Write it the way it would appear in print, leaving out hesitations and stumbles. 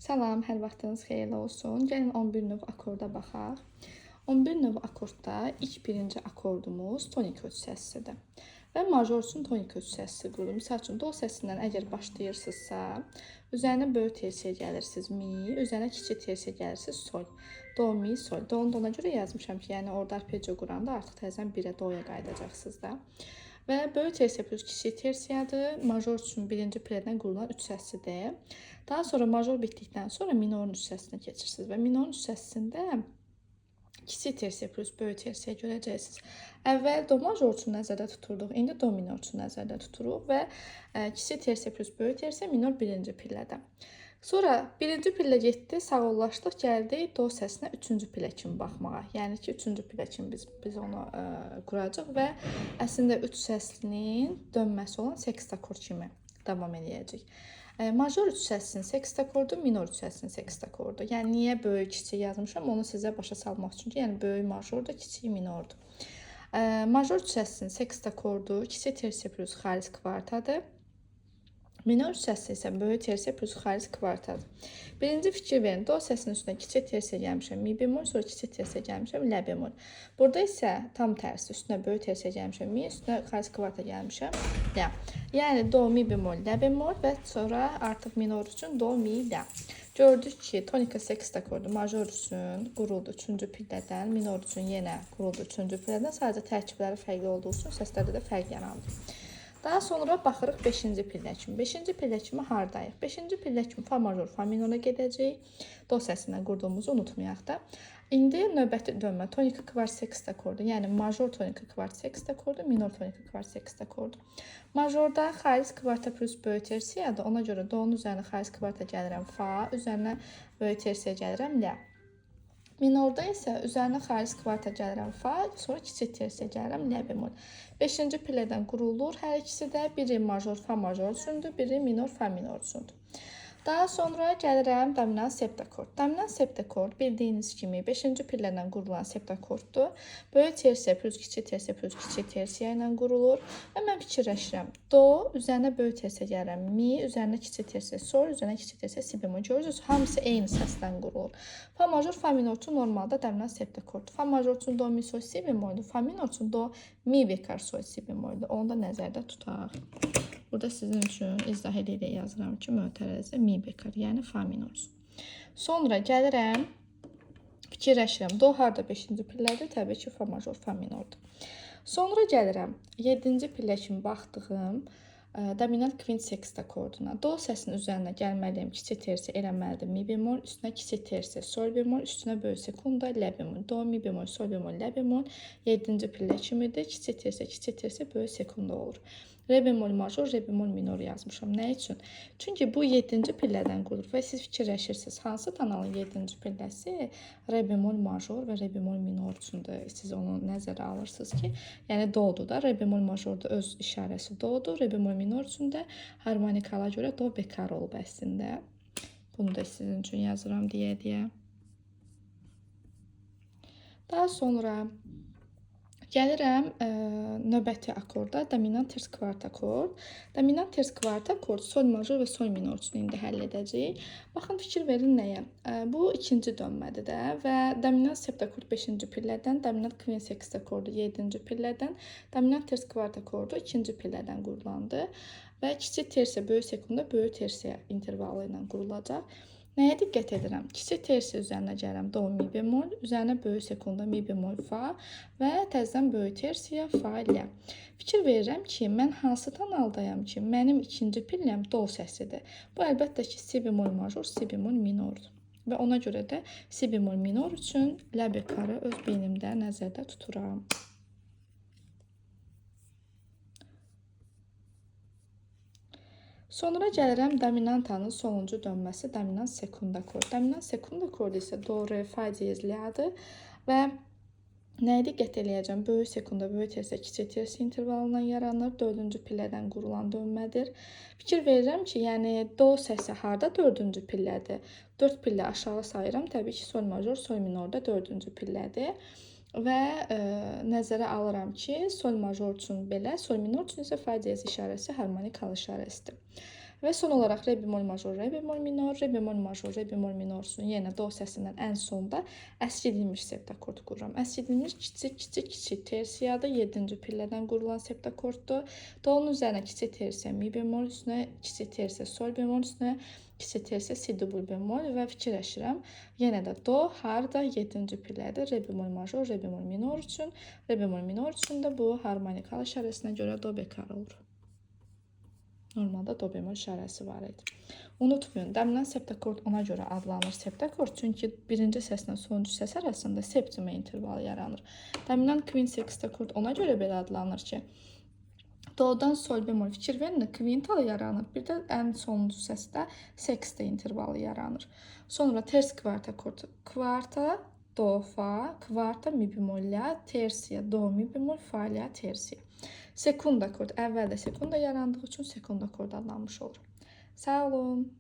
Salam, hər vaxtınız xeyirli olsun. Gəlin 11 növ akorda baxaq. 11 növ akordda ilk birinci akordumuz tonik öz səsidir. Və major üçün tonik öz səsi qurulur. Misal üçün, do səsindən əgər başlayırsınızsa, üzərinə böyük tersiyə gəlirsiniz mi, üzərinə kiçik tersiyə gəlirsiniz sol. Do, mi, sol. Do-nu da ona görə yazmışam ki, yəni orada arpeggio quranda artıq təzən 1-ə doya qayıdacaqsınız da. Və böyük tersiya plus kiçik tersiyadır. Major üçün birinci plədən qurulan üç səsidir. Daha sonra major bitdikdən sonra minorun üç səsinə keçirsiniz və minorun üç səsində kiçik tersiya plus böyük tersiya görəcəksiniz. Əvvəl do major üçün nəzərdə tuturduq, indi do minor üçün nəzərdə tuturuq və kiçik tersiya plus böyük tersiya minor birinci pillədə. Sonra birinci pillə getdi, sağollaşdıq, gəldik do səsinə üçüncü pillə kimi baxmağa. Yəni ki, üçüncü pillə kimi biz onu quracaq və əslində üç səslinin dönməsi olan sekst akord kimi davam edəcək. Major üç səsinin sekst akordu, minor üç səsinin sekst akordu. Yəni niyə böyük, kiçik yazmışam, onu sizə başa salmaq üçün ki, yəni böyük majordur, kiçik minordur. Major üç səsinin sekst akordu, kiçik tersiya plus xalis kvartadır. Minor üç səsi isə böyük tersiya plus xalis kvartadır. Birinci fikir verin, do səsinin üstünə kiçik tersiya gəlmişəm, mi bemol, sonra kiçik tersiya gəlmişəm, lə bemol. Burada isə tam tərsi, üstünə böyük tersiya gəlmişəm, mi, üstünə xalis kvarta gəlmişəm, lə. Yəni do, mi bemol, lə bemol və sonra artıq minor üçün do, mi, lə. Gördük ki, tonika sekst akordu major üçün quruldu üçüncü pillədən, minor üçün yenə quruldu üçüncü pillədən, sadəcə tərkibləri fərqli olduğu üçün səslərdə də fərq yarandı. Daha sonra baxırıq 5-ci pillə kimi. 5-ci pillə kimi hardayıq? 5-ci pillə kimi fa major, fa minora gedəcək. Do səsindən qurduğumuzu unutmayaq da. İndi növbəti dönmə tonika kvart sekst akordu. Yəni major tonika kvart sekst akordu, minor tonika kvart sekst akordu. Majorda xalis kvarta plus böyük tersiyadır. Ona görə do'nun üzərinə xalis kvarta gəlirəm fa, üzərinə böyük tersiya gəlirəm lə. Minorda isə üzərinə xalis kvarta gəlirəm fa, sonra kiçik tersiya gəlirəm lə bemol. 5-ci pillədən qurulur. Hər ikisi də biri major fa major üçündür, biri minor fa minor üçündür. Daha sonra gəlirəm dominant septakord. Dominant septakord bildiyiniz kimi 5-ci pillədən qurulan septakorddur. Böyük tersiya plus kiçik tersiya plus kiçik tersiya ilə qurulur. Və mən fikirləşirəm. Do, üzərinə böyük tersiya gəlirəm. Mi, üzərinə kiçik tersiya sol, üzərinə kiçik tersiya si bemol. Görürsünüz, hamısı eyni səsdən qurulur. Fa major, fa minor üçün normalda dominant septakorddur. Fa major üçün do, mi, sol, si bemoldur. Fa minor üçün do, mi, bekar, sol, si bemoldur. Onu da nəzərdə tutaq. Burada sizin üçün izah edə yazıram ki, mötərəzə mi bekar, yəni fa minor üçün. Sonra gəlirəm, fikirləşirəm. Do harda 5-ci pillədir? Təbii ki, fa major, fa minordur. Sonra gəlirəm 7-ci pillə kimi baxdığım dominant kvint sekst akorduna. Do səsinin üzərinə gəlməliyəm, kiçik tersiya eləməlidir mi bemol, üstünə kiçik tersiya sol bemol, üstünə böyük sekunda lə bemol. Do, mi bemol, sol bemol, lə bemol 7-ci pillə kimidir. Kiçik tersiya, böyük sekunda olur. Re bemol major, re bemol minor yazmışam. Nə üçün? Çünki bu 7-ci pillədən qurulur və siz fikirləşirsiniz, hansı tonalın 7-ci pilləsi re bemol major və re bemol minor üçündür. Siz onu nəzərə alırsınız ki, yəni do'dur da, re bemol majorda öz işarəsi do'dur, re bemol minor üçün də harmonikala görə do bekar olub əslində. Bunu da sizin üçün yazıram deyə. Daha sonra gəlirəm növbəti akorda, dominant ters kvart akord. Dominant ters kvart akord sol major və sol minor üçün indi həll edəcəyik. Baxın, fikir verin nəyə? Bu ikinci dönmədir də və dominant septakord 5-ci pillədən, dominant kvint sekst akordu 7-ci pillədən, dominant ters kvart akordu 2-ci pillədən qurulandı və kiçik tersiya, böyük sekunda, böyük tersiya intervalı ilə qurulacaq. Nəyə diqqət edirəm? Kiçik tersiya üzərinə gəlirəm do, mi bemol, üzərinə böyük sekunda mi bemol fa və təzədən böyük tersiya fa lə. Fikir verirəm ki, mən hansı tonaldayam ki, mənim ikinci pilləm do səsidir. Bu əlbəttə ki, si bemol major, si bemol minordur. Və ona görə də si bemol minor üçün lə bekarı öz beynimdə nəzərdə tuturam. Sonra gəlirəm dominantanın sonuncu dönməsi dominant sekund akord. Dominant sekund akordu isə do, re, fa diyez, lədir və nəyə diqqət eləyəcəm? Böyük sekunda, böyük tersiya, kiçik tersiya intervalından yaranır. 4-cü pillədən qurulan dönmədir. Fikir verirəm ki, yəni do səsi harda 4-cü pillədir? 4 pillə aşağı sayıram. Təbii ki, sol major, sol minorda 4-cü pillədir. Və nəzərə alıram ki, sol major üçün belə, sol minor üçün isə fa diyez işarəsi harmonikalı işarəsidir. Və son olaraq re bemol major, re bemol minor, re bemol major, re bemol minorsun yenə do səsindən ən sonda əskidilmiş septakord qururam. Əskidilmiş kiçik tersiyadır. 7-ci pillədən qurulan septakorddur. Do'nun üzərinə kiçik tersiya mi bemol, üstünə kiçik tersiya sol bemol, üstünə kiçik tersiya si dubl bemol və fikirləşirəm. Yenə də do harda 7-ci pillədir. Re bemol major, re bemol minor üçün, re bemol minor üçün də bu harmonikalı işarəsinə görə do bekar olur. Normalda do bemol işarəsi var idi. Unutmayın, dəmlən septakord ona görə adlanır septakord, çünki birinci səslə sonuncu səs arasında septime intervalı yaranır. Dəmlən kvinsektakord ona görə belə adlanır ki, do'dan sol bemol fikir verin, kvintalı yaranır. Bir də ən sonuncu səsdə seksta intervalı yaranır. Sonra ters kvartakord, kvarta, do, fa, kvarta, mi bemol, la, tersiya, do, mi bemol, fa, la, tersiya. Sekunda akord, əvvəldə sekunda yarandığı üçün sekunda akord adlanmış olur. Sağ olun.